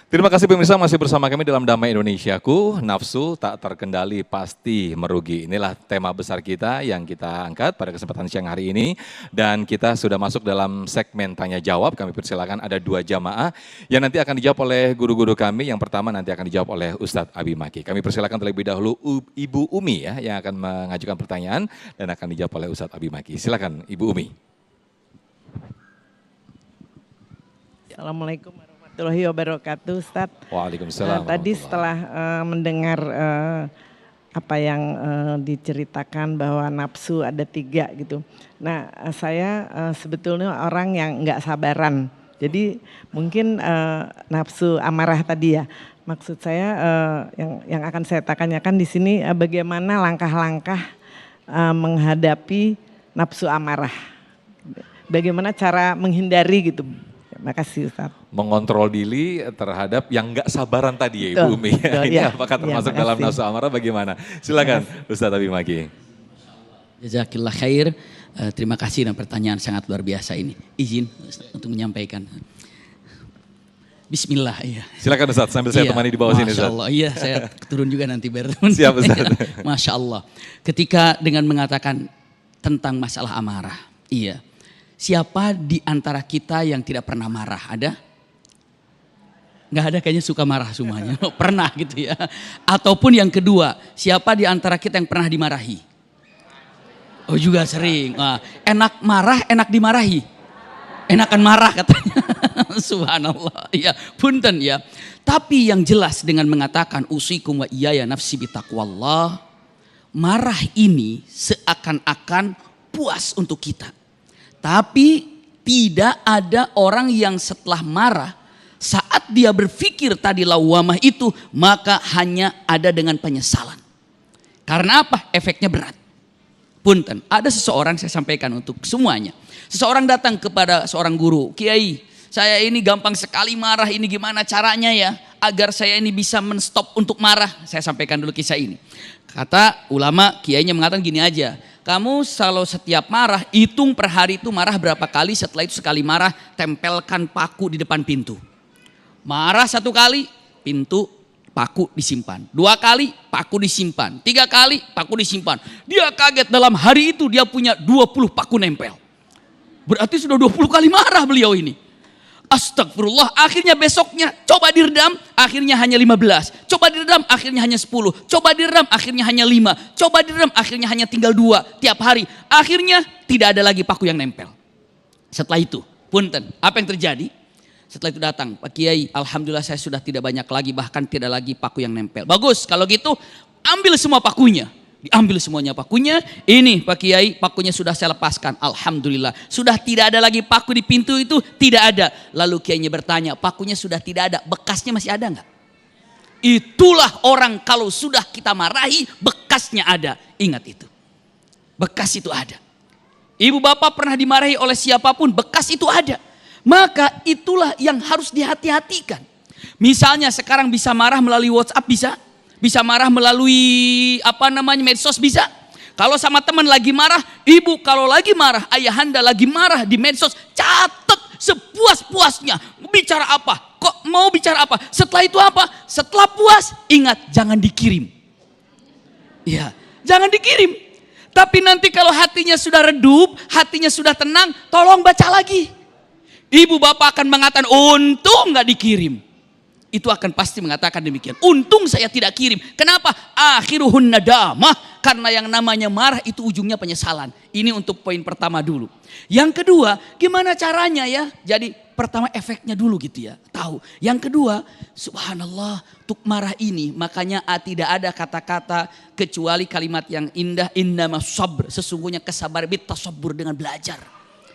Terima kasih pemirsa masih bersama kami dalam Damai Indonesiaku, nafsu tak terkendali pasti merugi. Inilah tema besar kita yang kita angkat pada kesempatan siang hari ini. Dan kita sudah masuk dalam segmen tanya jawab, kami persilakan ada 2 jamaah yang nanti akan dijawab oleh guru-guru kami. Yang pertama nanti akan dijawab oleh Ustadz Abi Maki. Kami persilakan terlebih dahulu Ibu Umi ya yang akan mengajukan pertanyaan dan akan dijawab oleh Ustadz Abi Maki. Silakan Ibu Umi. Assalamualaikum warahmatullahi wabarakatuh, Ustadz. Waalaikumsalam. Tadi setelah mendengar apa yang diceritakan bahwa nafsu ada 3 gitu. Nah, saya sebetulnya orang yang nggak sabaran. Jadi mungkin nafsu amarah tadi ya. Maksud saya yang akan saya tanyakan di sini bagaimana langkah-langkah menghadapi nafsu amarah. Bagaimana cara menghindari gitu. Terima kasih Ustaz. Mengontrol diri terhadap yang nggak sabaran tadi ya Ibu Umi. Ini apakah termasuk dalam nafsu amarah bagaimana? Silakan Ustadz Abi Maki. Jazakillah khair. Terima kasih dan pertanyaan sangat luar biasa ini. Izin untuk menyampaikan. Bismillah. Iya. Silakan Ustadz sambil saya temani di bawah sini Ustadz. Masya Allah, iya saya turun juga nanti biar. Siap Ustadz. Masya Allah. Ketika dengan mengatakan tentang masalah amarah. Iya. Siapa di antara kita yang tidak pernah marah? Ada? Nggak ada, kayaknya suka marah semuanya. Pernah gitu ya. Ataupun yang kedua, siapa di antara kita yang pernah dimarahi? Oh juga sering. Nah, enak marah, enak dimarahi. Enakan marah katanya. Subhanallah. Ya, punten ya. Tapi yang jelas dengan mengatakan usikum wa iyaya nafsi bitaqwallah. Marah ini seakan-akan puas untuk kita. Tapi tidak ada orang yang setelah marah saat dia berpikir tadi lawamah itu maka hanya ada dengan penyesalan. Karena apa? Efeknya berat. Punten, ada seseorang saya sampaikan untuk semuanya. Seseorang datang kepada seorang guru, Kiai, saya ini gampang sekali marah, ini gimana caranya ya agar saya ini bisa menstop untuk marah. Saya sampaikan dulu kisah ini. Kata ulama, kiainya mengatakan gini aja. Kamu kalau setiap marah, hitung per hari itu marah berapa kali, setelah itu sekali marah, tempelkan paku di depan pintu. Marah 1 kali, pintu, paku disimpan. 2 kali, paku disimpan. 3 kali, paku disimpan. Dia kaget dalam hari itu dia punya 20 paku nempel. Berarti sudah 20 kali marah beliau ini. Astagfirullah, akhirnya besoknya coba diredam, akhirnya hanya 15. Coba diredam, akhirnya hanya 10. Coba diredam, akhirnya hanya 5. Coba diredam, akhirnya hanya tinggal 2 tiap hari. Akhirnya tidak ada lagi paku yang nempel. Setelah itu, punten, apa yang terjadi? Setelah itu datang, Pak Kiai, alhamdulillah saya sudah tidak banyak lagi, bahkan tidak lagi paku yang nempel. Bagus, kalau gitu ambil semua pakunya. Diambil semuanya pakunya, ini Pak Kiai pakunya sudah saya lepaskan, alhamdulillah. Sudah tidak ada lagi paku di pintu itu, tidak ada. Lalu Kiainya bertanya, pakunya sudah tidak ada, bekasnya masih ada enggak? Itulah orang kalau sudah kita marahi, bekasnya ada. Ingat itu, bekas itu ada. Ibu bapak pernah dimarahi oleh siapapun, bekas itu ada. Maka itulah yang harus dihati-hatikan. Misalnya sekarang bisa marah melalui WhatsApp, bisa marah melalui medsos, bisa. Kalau sama teman lagi marah, ibu kalau lagi marah, ayahanda lagi marah di medsos, catat sepuas-puasnya. Bicara apa? Kok mau bicara apa? Setelah itu apa? Setelah puas, ingat jangan dikirim. Ya, jangan dikirim. Tapi nanti kalau hatinya sudah redup, hatinya sudah tenang, tolong baca lagi. Ibu bapak akan mengatakan, untung gak dikirim. Itu akan pasti mengatakan demikian. Untung saya tidak kirim. Kenapa? Akhiruhun nadamah. Karena yang namanya marah itu ujungnya penyesalan. Ini untuk poin pertama dulu. Yang kedua, gimana caranya ya? Jadi pertama efeknya dulu gitu ya. Tahu. Yang kedua, subhanallah, untuk marah ini makanya tidak ada kata-kata kecuali kalimat yang indah, innamas sabr. Sesungguhnya kesabaran bitasabbur dengan belajar.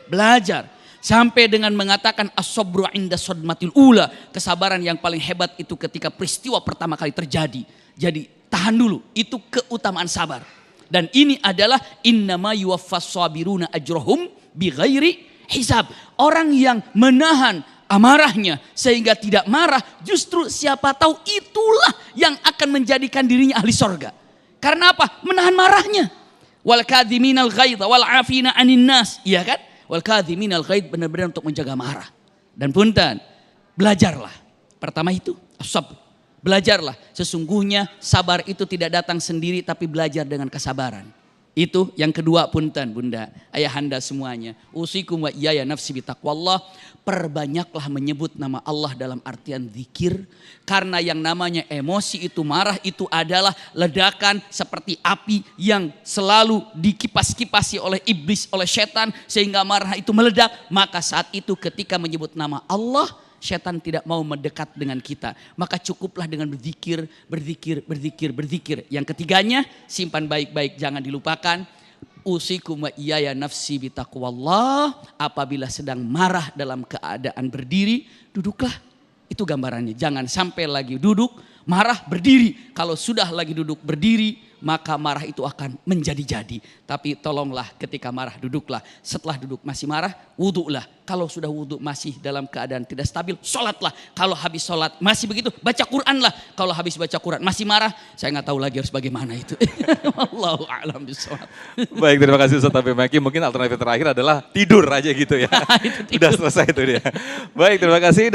Belajar. Sampai dengan mengatakan as-sabru inda sadmatil ula. Kesabaran yang paling hebat itu ketika peristiwa pertama kali terjadi. Jadi tahan dulu, itu keutamaan sabar. Dan ini adalah innama yuwaffas sabiruna ajrohum bighairi hisab. Orang yang menahan amarahnya sehingga tidak marah, justru siapa tahu itulah yang akan menjadikan dirinya ahli sorga. Karena apa? Menahan marahnya. Wal kadhiminal ghaidha wal afina anin nas, iya kan? Wal kadhiminal ghaidh, benar-benar untuk menjaga marah. Dan punten, belajarlah. Pertama itu sabr. Belajarlah, sesungguhnya sabar itu tidak datang sendiri tapi belajar dengan kesabaran. Itu yang kedua, punten bunda, ayahanda semuanya. Usikum wa iyaya nafsi bitaqwallah. Perbanyaklah menyebut nama Allah dalam artian zikir. Karena yang namanya emosi itu, marah itu adalah ledakan seperti api yang selalu dikipas-kipasi oleh iblis, oleh setan. Sehingga marah itu meledak. Maka saat itu ketika menyebut nama Allah, setan tidak mau mendekat dengan kita. Maka cukuplah dengan berzikir, berzikir, berzikir, berzikir. Yang ketiganya, simpan baik-baik, jangan dilupakan. Usikum wa iyaya nafsi bitaqwallah. Apabila sedang marah dalam keadaan berdiri, duduklah. Itu gambarannya. Jangan sampai lagi duduk, marah berdiri. Kalau sudah lagi duduk berdiri, maka marah itu akan menjadi-jadi. Tapi tolonglah ketika marah duduklah. Setelah duduk masih marah, wudhulah. Kalau sudah wudhu masih dalam keadaan tidak stabil, sholatlah. Kalau habis sholat masih begitu, baca Quranlah. Kalau habis baca Quran masih marah, saya nggak tahu lagi harus bagaimana itu. Wallahu a'lam bishawab. Baik, terima kasih Ustaz Habib Maki. Mungkin alternatif terakhir adalah tidur aja gitu ya. Itu tidur. Udah selesai itu dia. Baik, terima kasih.